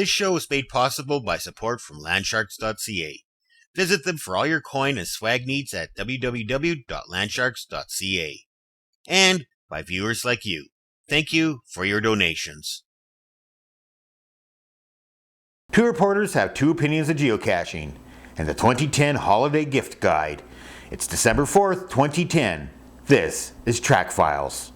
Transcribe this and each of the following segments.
This show is made possible by support from Landsharkz.ca. Visit them for all your coin and swag needs at www.landsharkz.ca. And by viewers like you. Thank you for your donations. Two reporters have two opinions of geocaching and the 2010 Holiday Gift Guide. It's December 4th, 2010. This is Trackfiles.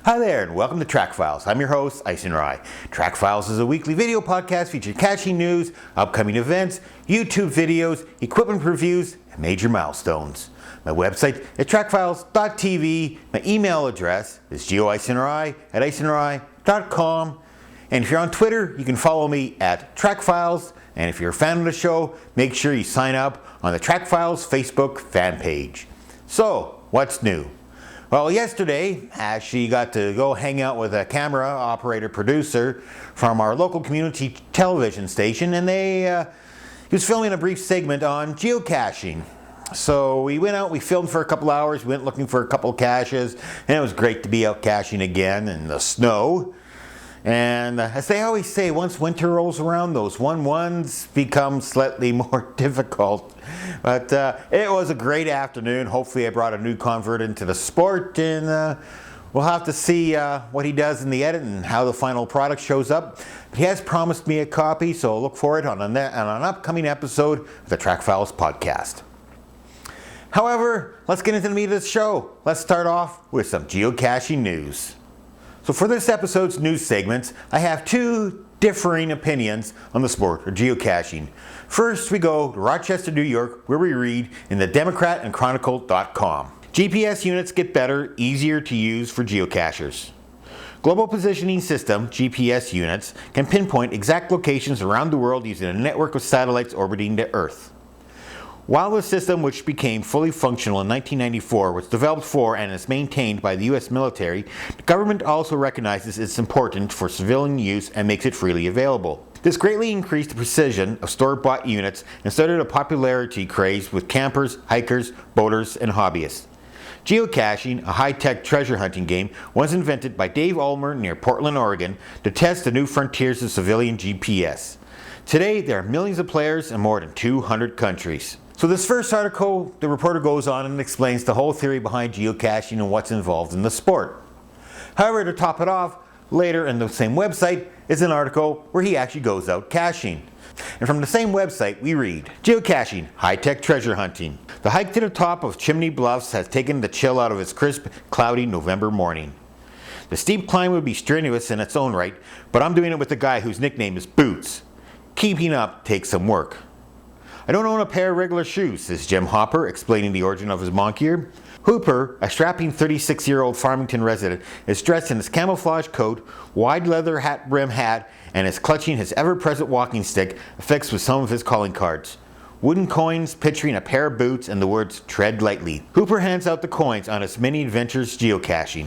Hi there, and welcome to Trackfiles. I'm your host, Ison Rye. Trackfiles is a weekly video podcast featuring caching news, upcoming events, YouTube videos, equipment reviews, and major milestones. My website is trackfiles.tv. My email address is geoisonrye@isonrye.com. And if you're on Twitter, you can follow me at Trackfiles. And if you're a fan of the show, make sure you sign up on the Trackfiles Facebook fan page. So, what's new? Well, yesterday, Ashley got to go hang out with a camera operator producer from our local community television station, and he was filming a brief segment on geocaching. So we went out, we filmed for a couple hours, we went looking for a couple caches, and it was great to be out caching again in the snow. And as they always say, once winter rolls around, those 1-1s become slightly more difficult. But it was a great afternoon. Hopefully I brought a new convert into the sport, and we'll have to see what he does in the edit and how the final product shows up. But he has promised me a copy, so I'll look for it on an upcoming episode of the Trackfiles podcast. However, let's get into the meat of the show. Let's start off with some geocaching news. So for this episode's news segments, I have two differing opinions on the sport of geocaching. First, we go to Rochester, New York, where we read in the Democrat and Chronicle.com. GPS units get better, easier to use for geocachers. Global Positioning System, GPS units, can pinpoint exact locations around the world using a network of satellites orbiting the Earth. While the system, which became fully functional in 1994, was developed for and is maintained by the U.S. military, the government also recognizes its importance for civilian use and makes it freely available. This greatly increased the precision of store-bought units and started a popularity craze with campers, hikers, boaters, and hobbyists. Geocaching, a high-tech treasure hunting game, was invented by Dave Ulmer near Portland, Oregon, to test the new frontiers of civilian GPS. Today, there are millions of players in more than 200 countries. So this first article, the reporter goes on and explains the whole theory behind geocaching and what's involved in the sport. However, to top it off, later in the same website is an article where he actually goes out caching. And from the same website we read, Geocaching, high-tech treasure hunting. The hike to the top of Chimney Bluffs has taken the chill out of its crisp, cloudy November morning. The steep climb would be strenuous in its own right, but I'm doing it with a guy whose nickname is Boots. Keeping up takes some work. I don't own a pair of regular shoes, says Jim Hopper, explaining the origin of his moniker. Hooper, a strapping 36-year-old Farmington resident, is dressed in his camouflage coat, wide leather brim hat, and is clutching his ever-present walking stick affixed with some of his calling cards. Wooden coins picturing a pair of boots and the words, "Tread lightly." Hooper hands out the coins on his many adventures geocaching.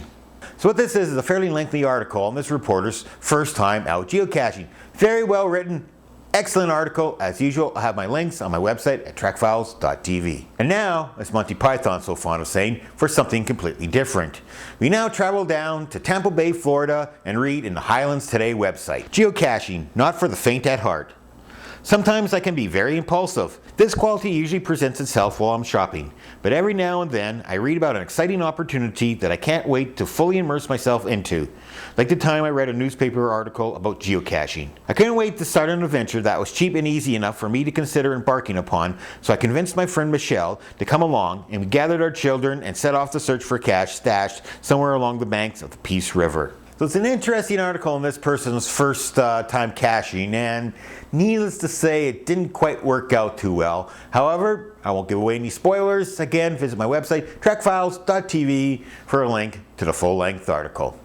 So what this is a fairly lengthy article on this reporter's first time out geocaching. Very well written. Excellent article. As usual, I'll have my links on my website at trackfiles.tv. And now, as Monty Python's so fond of saying, for something completely different. We now travel down to Tampa Bay, Florida, and read in the Highlands Today website. Geocaching, not for the faint at heart. Sometimes I can be very impulsive. This quality usually presents itself while I'm shopping, but every now and then I read about an exciting opportunity that I can't wait to fully immerse myself into. Like the time I read a newspaper article about geocaching. I couldn't wait to start an adventure that was cheap and easy enough for me to consider embarking upon, so I convinced my friend Michelle to come along, and we gathered our children and set off to search for cache stashed somewhere along the banks of the Peace River. So it's an interesting article on this person's first time caching, and needless to say, it didn't quite work out too well. However, I won't give away any spoilers. Again, visit my website, trackfiles.tv, for a link to the full-length article.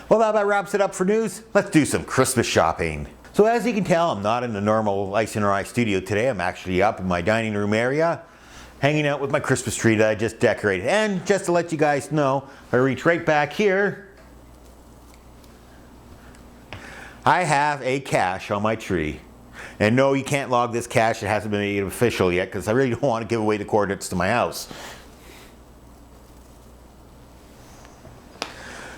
Well, that wraps it up for news. Let's do some Christmas shopping. So as you can tell, I'm not in the normal Ison Rye studio today. I'm actually up in my dining room area, hanging out with my Christmas tree that I just decorated. And just to let you guys know, if I reach right back here, I have a cache on my tree. And no, you can't log this cache. It hasn't been made official yet because I really don't want to give away the coordinates to my house.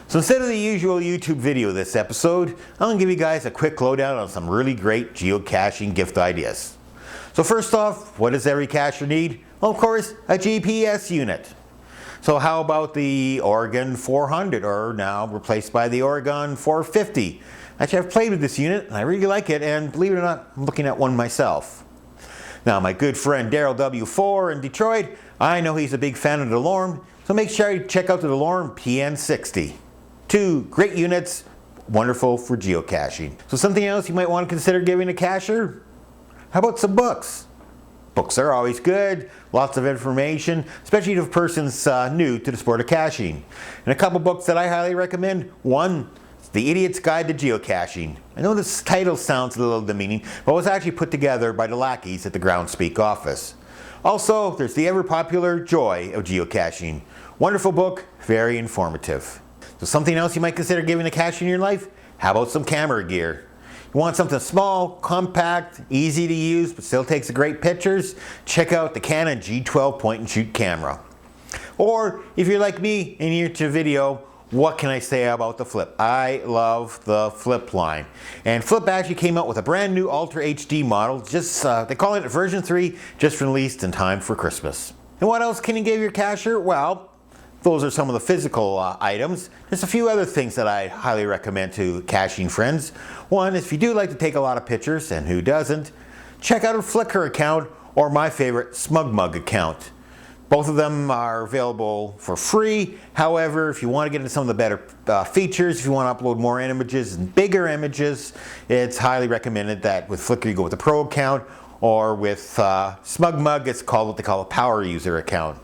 So instead of the usual YouTube video this episode, I'm going to give you guys a quick lowdown on some really great geocaching gift ideas. So first off, what does every cacher need? Well, of course, a GPS unit. So how about the Oregon 400, or now replaced by the Oregon 450? Actually, I've played with this unit and I really like it, and believe it or not, I'm looking at one myself. Now, my good friend Daryl W4 in Detroit, I know he's a big fan of the Lorm, so make sure you check out the Lorm PN60. Two great units, wonderful for geocaching. So something else you might want to consider giving a cacher? How about some books? Books are always good, lots of information, especially if a person's new to the sport of caching. And a couple books that I highly recommend. One, The Idiot's Guide to Geocaching. I know this title sounds a little demeaning, but it was actually put together by the lackeys at the Groundspeak office. Also, there's the ever-popular Joy of Geocaching. Wonderful book, very informative. So something else you might consider giving a cache in your life? How about some camera gear? You want something small, compact, easy to use, but still takes great pictures? Check out the Canon G12 point and shoot camera. Or if you're like me and you're into video, what can I say about the Flip? I love the Flip line. And Flip actually came out with a brand new Ultra HD model. They call it version 3, just released in time for Christmas. And what else can you give your cacher? Well, those are some of the physical items. There's a few other things that I highly recommend to caching friends. One, if you do like to take a lot of pictures, and who doesn't, check out a Flickr account or my favorite SmugMug account. Both of them are available for free. However, if you want to get into some of the better features, if you want to upload more images and bigger images, it's highly recommended that with Flickr you go with the Pro account, or with SmugMug it's called what they call a Power User account.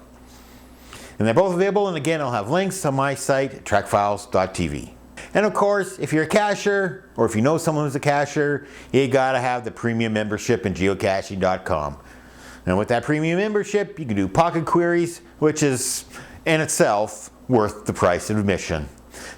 And they're both available, and again, I'll have links on my site, trackfiles.tv. And of course, if you're a cacher, or if you know someone who's a cacher, you gotta have the premium membership in geocaching.com. And with that premium membership, you can do pocket queries, which is in itself worth the price of admission.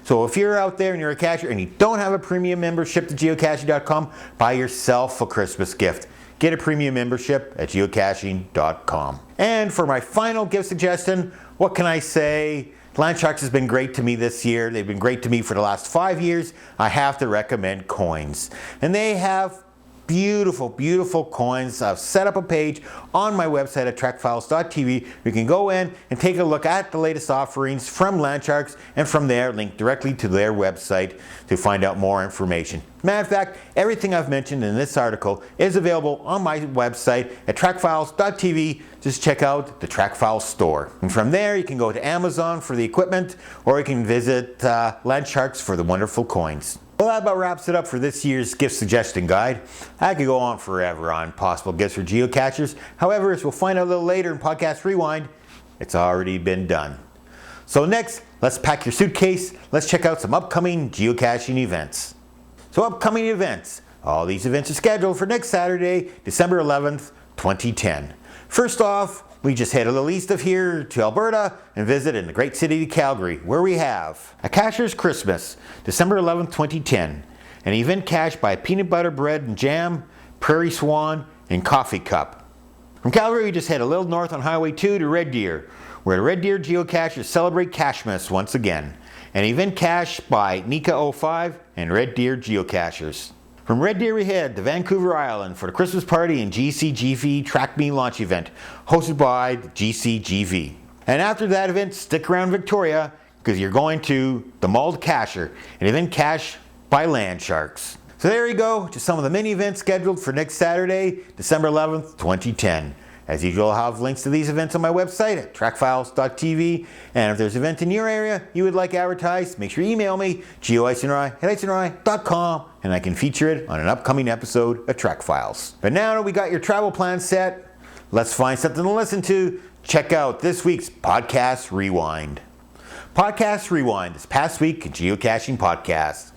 So if you're out there and you're a cacher and you don't have a premium membership to geocaching.com, buy yourself a Christmas gift. Get a premium membership at geocaching.com. And for my final gift suggestion, what can I say? Landsharkz has been great to me this year. They've been great to me for the last 5 years. I have to recommend coins. And they have beautiful, beautiful coins. I've set up a page on my website at trackfiles.tv. You can go in and take a look at the latest offerings from Landsharkz, and from there link directly to their website to find out more information. Matter of fact, everything I've mentioned in this article is available on my website at trackfiles.tv. Just check out the Trackfiles Store. And from there you can go to Amazon for the equipment, or you can visit Landsharkz for the wonderful coins. Well, that about wraps it up for this year's gift suggestion guide. I could go on forever on possible gifts for geocachers. However, as we'll find out a little later in Podcast Rewind, it's already been done. So next, let's pack your suitcase. Let's check out some upcoming geocaching events. So upcoming events. All these events are scheduled for next Saturday, December 11th, 2010. First off, we just head a little east of here to Alberta and visit in the great city of Calgary, where we have a Cacher's Christmas, December 11th, 2010. An event cached by peanutbutterbreadandjam, PrairieSwan, and kophykupp. From Calgary, we just head a little north on Highway 2 to Red Deer, where the Red Deer Geocachers celebrate Cachemas once again. An event cached by Nika05 and Red Deer Geocachers. From Red Deer we head to Vancouver Island for the Christmas party and GCGV Track Me launch event, hosted by the GCGV. And after that event, stick around Victoria, because you're going to the Mulled Cacher, an event cached by Landsharkz. So there you go, just some of the mini events scheduled for next Saturday, December 11th, 2010. As usual, I'll have links to these events on my website at trackfiles.tv. And if there's an event in your area you would like advertised, make sure you email me, geo@icnri.com, and I can feature it on an upcoming episode of Trackfiles. But now that we got your travel plan set, let's find something to listen to. Check out this week's Podcast Rewind. Podcast Rewind, this past week in Geocaching Podcast.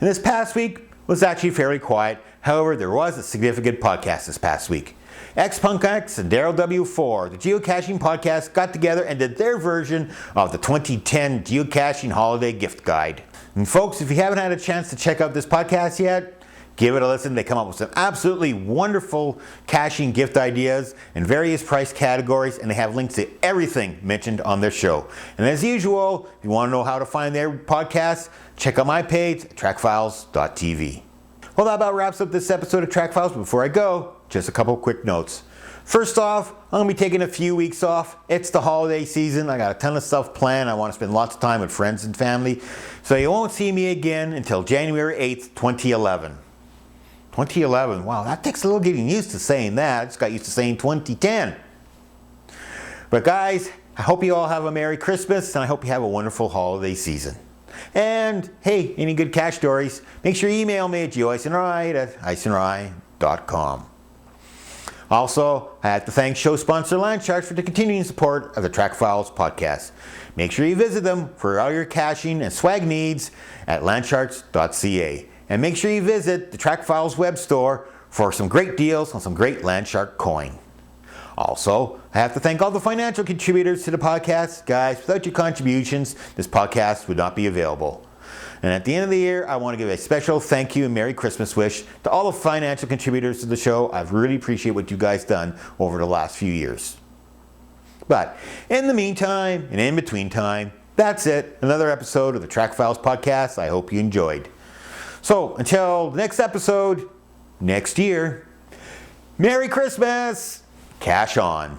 And this past week was actually fairly quiet. However, there was a significant podcast this past week. X-Punk-X and Daryl W4, the Geocaching Podcast, got together and did their version of the 2010 Geocaching Holiday Gift Guide. And folks, if you haven't had a chance to check out this podcast yet, Give it a listen. They come up with some absolutely wonderful caching gift ideas in various price categories, and they have links to everything mentioned on their show. And as usual, if you want to know how to find their podcast, check out my page at trackfiles.tv. Well, that about wraps up this episode of Trackfiles. Before I go, just a couple quick notes. First off, I'm going to be taking a few weeks off. It's the holiday season. I got a ton of stuff planned. I want to spend lots of time with friends and family. So you won't see me again until January 8th, 2011. 2011, wow, that takes a little getting used to saying that. I just got used to saying 2010. But guys, I hope you all have a Merry Christmas, and I hope you have a wonderful holiday season. And hey, any good cache stories, make sure you email me at geoiceandride@iceandride.com. Also, I have to thank show sponsor Landsharkz for the continuing support of the Trackfiles podcast. Make sure you visit them for all your caching and swag needs at landsharkz.ca. And make sure you visit the Trackfiles web store for some great deals on some great Landshark coin. Also, I have to thank all the financial contributors to the podcast. Guys, without your contributions, this podcast would not be available. And at the end of the year, I want to give a special thank you and Merry Christmas wish to all the financial contributors to the show. I really appreciate what you guys done over the last few years. But in the meantime, and in between time, that's it. Another episode of the Trackfiles podcast. I hope you enjoyed. So until the next episode, next year, Merry Christmas! Cache on.